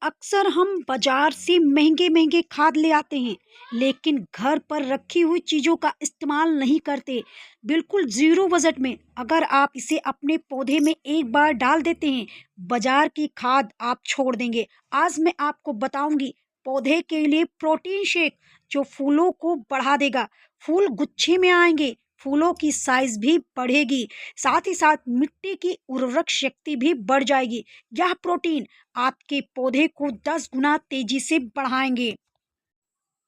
अक्सर हम बाजार से महंगे महंगे खाद ले आते हैं, लेकिन घर पर रखी हुई चीज़ों का इस्तेमाल नहीं करते। बिल्कुल ज़ीरो बजट में अगर आप इसे अपने पौधे में एक बार डाल देते हैं, बाजार की खाद आप छोड़ देंगे। आज मैं आपको बताऊंगी पौधे के लिए प्रोटीन शेक जो फूलों को बढ़ा देगा। फूल गुच्छे में आएंगे, फूलों की साइज भी बढ़ेगी, साथ ही साथ मिट्टी की उर्वरक शक्ति भी बढ़ जाएगी। यह प्रोटीन आपके पौधे को 10 गुना तेजी से बढ़ाएंगे।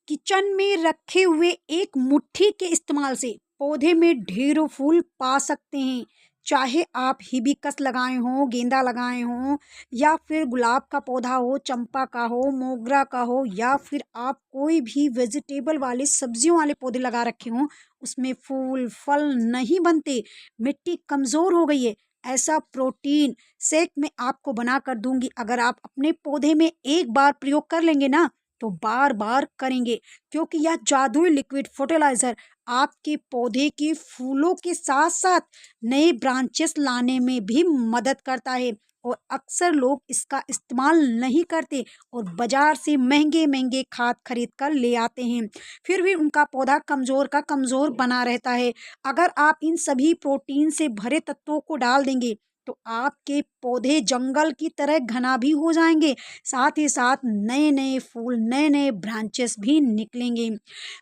किचन में रखे हुए एक मुट्ठी के इस्तेमाल से पौधे में ढेरों फूल पा सकते हैं। चाहे आप हिबिस्कस लगाए हों, गेंदा लगाए हों, या फिर गुलाब का पौधा हो, चंपा का हो, मोगरा का हो, या फिर आप कोई भी वेजिटेबल वाले सब्जियों वाले पौधे लगा रखे हों, उसमें फूल फल नहीं बनते, मिट्टी कमज़ोर हो गई है। ऐसा प्रोटीन शेक मैं आपको बना कर दूंगी। अगर आप अपने पौधे में एक बार प्रयोग कर लेंगे ना, तो बार बार करेंगे, क्योंकि यह जादुई लिक्विड फर्टिलाइजर आपके पौधे के फूलों के साथ साथ नए ब्रांचेस लाने में भी मदद करता है। और अक्सर लोग इसका इस्तेमाल नहीं करते और बाजार से महंगे महंगे खाद खरीद कर ले आते हैं, फिर भी उनका पौधा कमज़ोर का कमज़ोर बना रहता है। अगर आप इन सभी प्रोटीन से भरे तत्वों को डाल देंगे, तो आपके पौधे जंगल की तरह घना भी हो जाएंगे, साथ ही साथ नए नए फूल, नए नए ब्रांचेस भी निकलेंगे।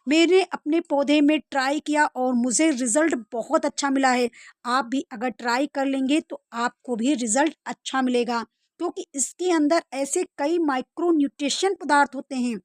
मैंने अपने पौधे में ट्राई किया और मुझे रिज़ल्ट बहुत अच्छा मिला है। आप भी अगर ट्राई कर लेंगे तो आपको भी रिज़ल्ट अच्छा मिलेगा, क्योंकि इसके अंदर ऐसे कई माइक्रो न्यूट्रिशन पदार्थ होते हैं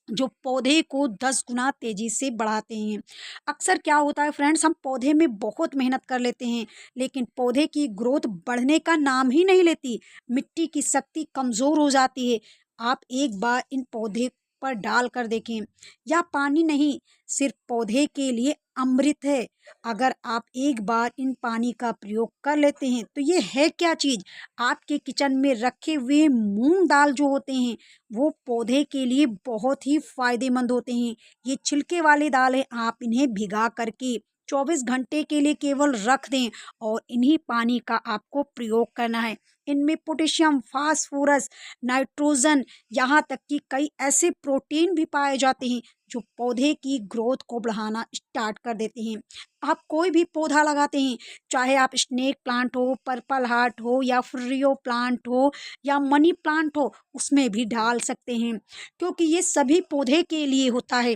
जो पौधे को 10 गुना तेजी से बढ़ाते हैं। अक्सर क्या होता है फ्रेंड्स, हम पौधे में बहुत मेहनत कर लेते हैं, लेकिन पौधे की ग्रोथ बढ़ने का नाम ही नहीं लेती। मिट्टी की शक्ति कमज़ोर हो जाती है। आप एक बार इन पौधे पर डाल कर देखें। या पानी नहीं, सिर्फ पौधे के लिए अमृत है। अगर आप एक बार इन पानी का प्रयोग कर लेते हैं, तो ये है क्या चीज़, आपके किचन में रखे हुए मूंग दाल जो होते हैं, वो पौधे के लिए बहुत ही फायदेमंद होते हैं। ये छिलके वाले दाल है, आप इन्हें भिगा करके 24 घंटे के लिए केवल रख दें और इन्हीं पानी का आपको प्रयोग करना है। इनमें पोटेशियम, फास्फोरस, नाइट्रोजन, यहाँ तक कि कई ऐसे प्रोटीन भी पाए जाते हैं जो पौधे की ग्रोथ को बढ़ाना स्टार्ट कर देते हैं। आप कोई भी पौधा लगाते हैं, चाहे आप स्नेक प्लांट हो, पर्पल हार्ट हो, या फिर रियो प्लांट हो, या मनी प्लांट हो, उसमें भी डाल सकते हैं, क्योंकि ये सभी पौधे के लिए होता है।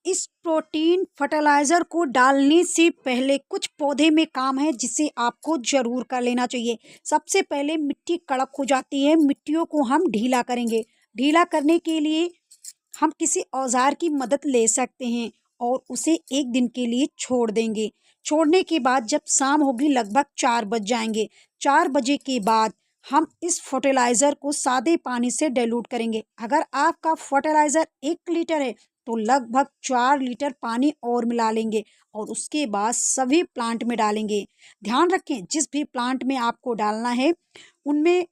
इस प्रोटीन फर्टिलाइज़र को डालने से पहले कुछ पौधे में काम है जिसे आपको ज़रूर कर लेना चाहिए। सबसे पहले मिट्टी कड़क हो जाती है, मिट्टियों को हम ढीला करेंगे। ढीला करने के लिए हम किसी औजार की मदद ले सकते हैं और उसे एक दिन के लिए छोड़ देंगे। छोड़ने के बाद जब शाम होगी, लगभग 4 बज जाएंगे, 4 बजे के बाद हम इस फर्टिलाइज़र को सादे पानी से डाइल्यूट करेंगे। अगर आपका फर्टिलाइज़र 1 लीटर है, तो लगभग 4 लीटर पानी और मिला लेंगे और उसके बाद सभी प्लांट में डालेंगे। ध्यान रखें, जिस भी प्लांट में आपको डालना है, उनमें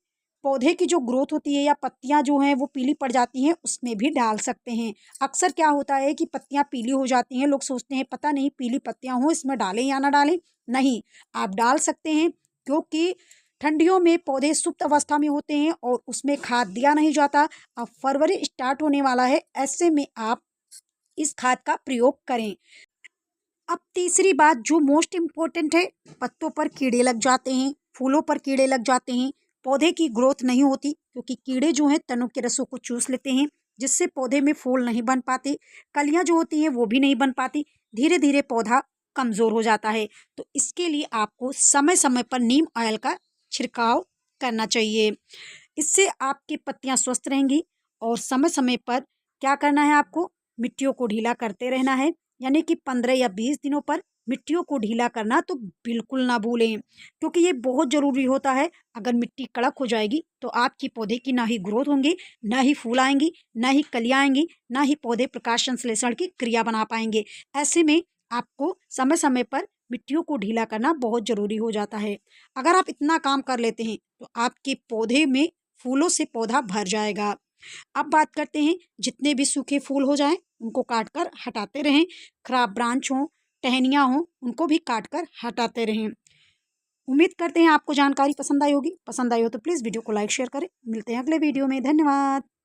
पौधे की जो ग्रोथ होती है या पत्तियां जो हैं वो पीली पड़ जाती हैं, उसमें भी डाल सकते हैं। अक्सर क्या होता है कि पत्तियां पीली हो जाती हैं, लोग सोचते हैं पता नहीं पीली पत्तियां हो, इसमें डालें या ना डालें। नहीं, आप डाल सकते हैं, क्योंकि ठंडियों में पौधे सुप्त अवस्था में होते हैं और उसमें खाद दिया नहीं जाता। अब फरवरी स्टार्ट होने वाला है, ऐसे में आप इस खाद का प्रयोग करें। अब तीसरी बात जो मोस्ट इम्पोर्टेंट है, पत्तों पर कीड़े लग जाते हैं, फूलों पर कीड़े लग जाते हैं, पौधे की ग्रोथ नहीं होती, क्योंकि कीड़े जो हैं तनों के रसों को चूस लेते हैं, जिससे पौधे में फूल नहीं बन पाते, कलियां जो होती हैं वो भी नहीं बन पाती, धीरे धीरे पौधा कमज़ोर हो जाता है। तो इसके लिए आपको समय समय पर नीम ऑयल का छिड़काव करना चाहिए। इससे आपकी पत्तियां स्वस्थ रहेंगी। और समय समय पर क्या करना है, आपको मिट्टियों को ढीला करते रहना है, यानी कि 15 या 20 दिनों पर मिट्टियों को ढीला करना तो बिल्कुल ना भूलें, क्योंकि ये बहुत ज़रूरी होता है। अगर मिट्टी कड़क हो जाएगी तो आपकी पौधे की ना ही ग्रोथ होंगी, ना ही फूल आएंगी, ना ही कलियाँ आएंगी, ना ही पौधे प्रकाश संश्लेषण की क्रिया बना पाएंगे। ऐसे में आपको समय समय पर मिट्टियों को ढीला करना बहुत ज़रूरी हो जाता है। अगर आप इतना काम कर लेते हैं, तो आपके पौधे में फूलों से पौधा भर जाएगा। अब बात करते हैं, जितने भी सूखे फूल हो जाएं उनको काट कर हटाते रहें, खराब ब्रांच हों, टहनियाँ हों, उनको भी काट कर हटाते रहें। उम्मीद करते हैं आपको जानकारी पसंद आई होगी। पसंद आई हो तो प्लीज़ वीडियो को लाइक शेयर करें। मिलते हैं अगले वीडियो में। धन्यवाद।